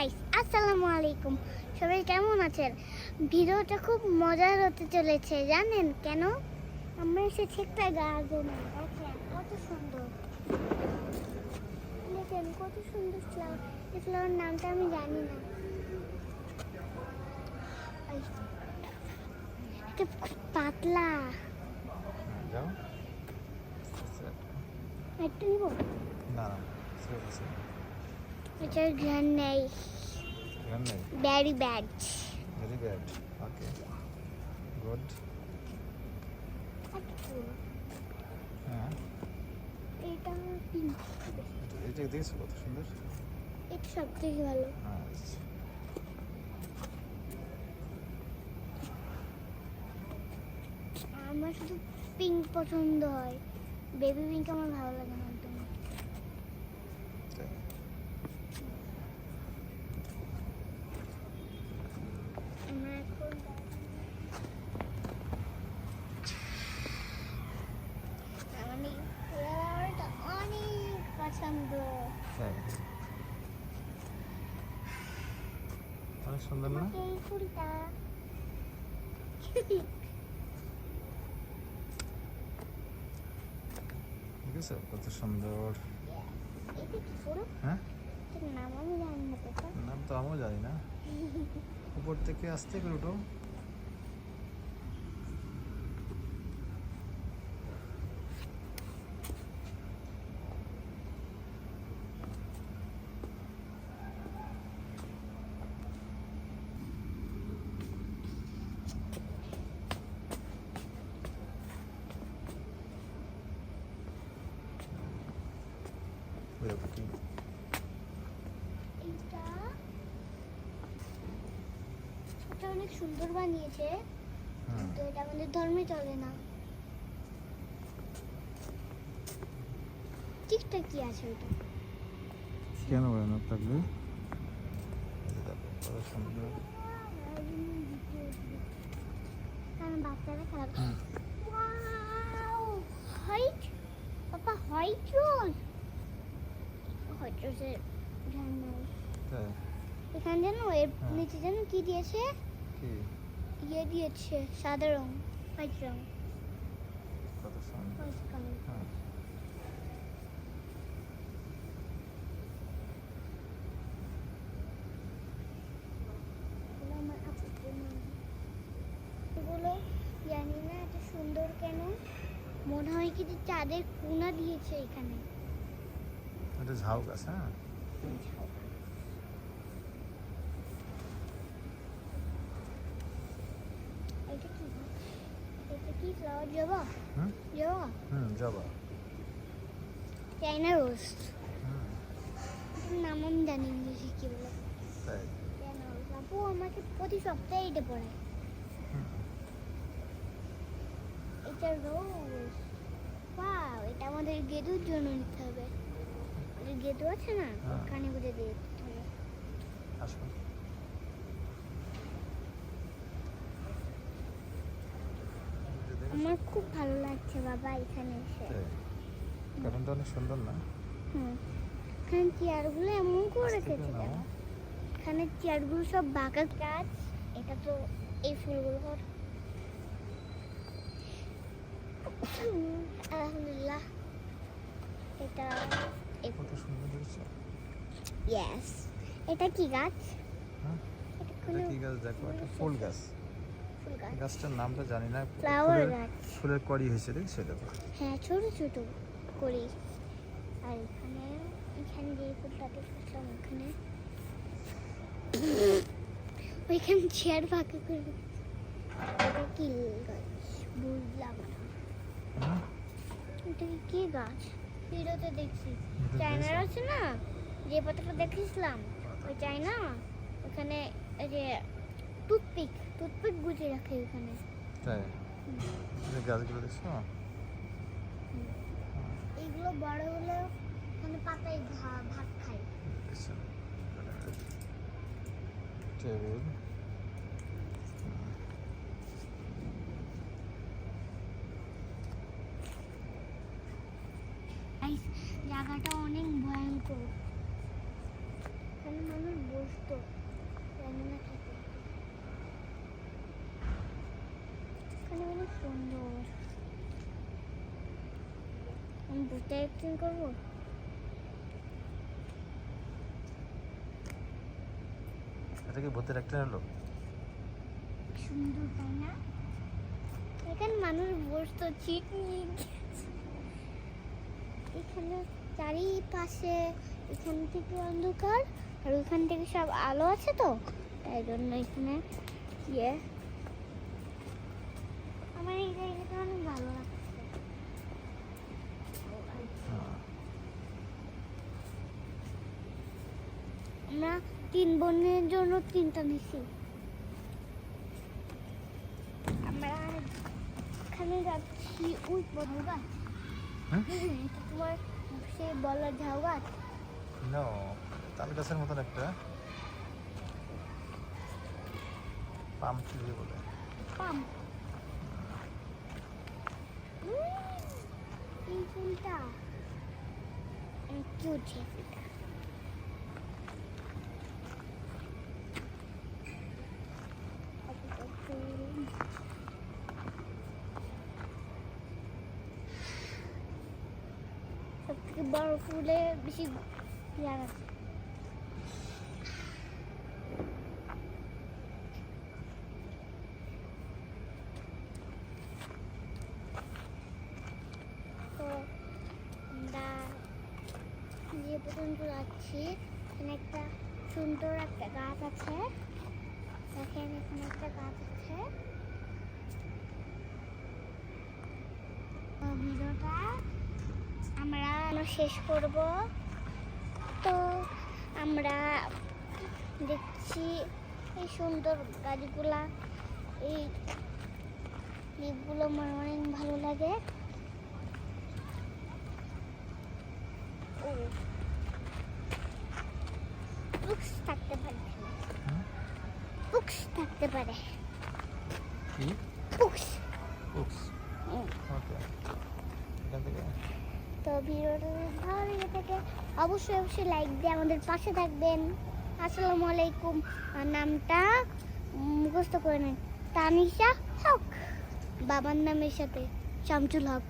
Guys আসসালামু আলাইকুম, সবাই কেমন আছেন? ভিডিওটা খুব মজার হতে চলেছে, জানেন কেন? আমরা এসেছি একটা গার্ডেনে। দেখেন কত সুন্দর, দেখেন কত সুন্দর ফ্লাওয়ার। এই ফ্লাওয়ার নামটা আমি জানি না। এটা খুব পাতলা। যাও একটু নিব। না না আছে এটার ঘ্রাণ নেই, গান নেই very bad. Very bad okay good হ্যাঁ এটা পিঙ্ক, এটা দেখছো কত সুন্দর এটা সব থেকে ভালো। হ্যাঁ আমার শুধু পিঙ্ক পছন্দ হয়, বেবি পিঙ্ক আমার ভালো লাগে না একদম। আমার এখন আমি ফ্লাওয়ারটা অনেক পছন্দ। তাই অনেক সুন্দর না আমাকে এই ফুলটা দেখেছো কত সুন্দর এটা কি ফুল? হ্যাঁ এটার নাম আমি জানি না কোথা। নাম তো আমিও জানি না উপর থেকে আস্তে করে উঠো এটা অনেক সুন্দর বানিয়েছে, কিন্তু এটা আমাদের ধর্মে চলে না। ঠিকটা কি আছে ওটা? কেন বানানো থাকবে কত সুন্দর কারণ বাচ্চারা খেলা করে। ওয়াও, হোয়াইট পাপা, হোয়াইট রোজ। হোয়াইট রোজের ঘ্রাণ নাই। তাই এখানে জানো এর নিচে জানো কি দিয়েছে? কি ইয়ে দিয়েছে, সাদা রং, হোয়াইট রং, কত সুন্দর হোয়াইট কালার। হ্যাঁ এগুলো আমার আপুর নাম। এগুলো জানি না এত সুন্দর কেন, মনে হয় কি যে চাঁদের কোনা দিয়েছে এখানে। এটা ঝাউ গাছ হ্যাঁ এটা কি? এটা কি ফ্লাওয়ার? জবা? হুম জবা? জবা চাইনা রোজ। হুম এটার নাম আমি জানি ইংলিশে কি বলে। তাই চাইনা রোজ। আপু আমাকে প্রতি সপ্তাহে এটা পড়ায়। হুম এটা রোজ। ওয়াও, এটা আমাদের গেদুর জন্য নিতে হবে। এটা গেদু আছে না, হ্যাঁ। ওখানে বুঝে দিয়ে দিতে হবে। আসো আমার খুব ভালো লাগছে বাবা এখানে এসে। কারণটা অনেক সুন্দর না হুম, এখানে চেয়ারগুলো এমন করে আস্তে রেখেছে করে নাও। কেন? এখানে চেয়ারগুলো সব বাঁকা কাজ। এটা তো এই ফুলগুলো আলহামদুলিল্লাহ। এটা কত সুন্দর দেখছো ইয়েস। এটা কি গাছ? হ্যাঁ এটা এটা কোনো কি গাছ দেখো একটা ফুল গাছ ফুল গাছ, গাছটার নামটা জানি না ফ্লাওয়ার ফুলের- গাছ। ফুলের কড়ি হয়েছে দেখছো এটা তো হ্যাঁ, ছোট ছোট করি। আর এখানে এখানে যে ফুলটা দেখছিলাম ওখানে ওইখানে চেয়ার ফাঁকা করে রেখেছে। এটা কি গাছ বুঝলাম না। হুম? এটা কি গাছ? ভিডিওতে দেখছি ভিডিওতে চায়নার দেখছো? আছে না, যে পাতাটা দেখেছিলাম ওই চায়না, ওখানে এই যে টুথপিক গুছিয়ে রাখে ওখানে। তাই এই গাছগুলো দেখছো এইগুলো বড় হলে মানে পাতায় ভাত খায়। দেখছো টেবিল জায়গাটা অনেক ভয়ঙ্কর, এখানে মানুষ বসতো। ভূতের অ্যাক্টিং করবো? এটা কি ভূতের একটা হলো? সুন্দর তাই না? এখানে মানুষ বসতো পিকনিক। এখানে চারিপাশে এখান থেকে অন্ধকার আর ওইখান থেকে সব আলো আছে তো, তাই জন্য এখানে আমার এই জায়গাটা অনেক ভালো লাগছে। আমরা 3 বোনের জন্য 3টা নিছি। আমরা এখানে যাচ্ছি ওই বড় গাছ। এটা তোমার সে বলার ঝাউ গাছ। নো, তাল গাছের মতন একটা পাম ট্রি বলে। পাম। এই ফুলটা কিউট এই ফুলটা। সব থেকে বড় ফুলে বেশি ইয়ার আছে। তো আমরা যে পর্যন্ত যাচ্ছি এখানে একটা সুন্দর একটা গাছ আছে। দেখেন এখানে একটা গাছ আছে। তো ভিডিওটা আমরা শেষ করব। তো আমরা দেখছি এই সুন্দর গাছগুলা, এই দ্বীপগুলো আমার অনেক ভালো লাগে। ও বুকস থাকতে পারে, বুকস থাকতে পারে, কি বুকস। বুকস? ওকে, এখান থেকে তো ভিডিওটা যদি ভালো লেগে থাকে অবশ্যই অবশ্যই লাইক দিয়ে আমাদের পাশে থাকবেন। আসসালামু আলাইকুম। আর নামটা মুখস্থ করে নেন, তানিশা হক। বাবার নামের সাথে শামসুল হক।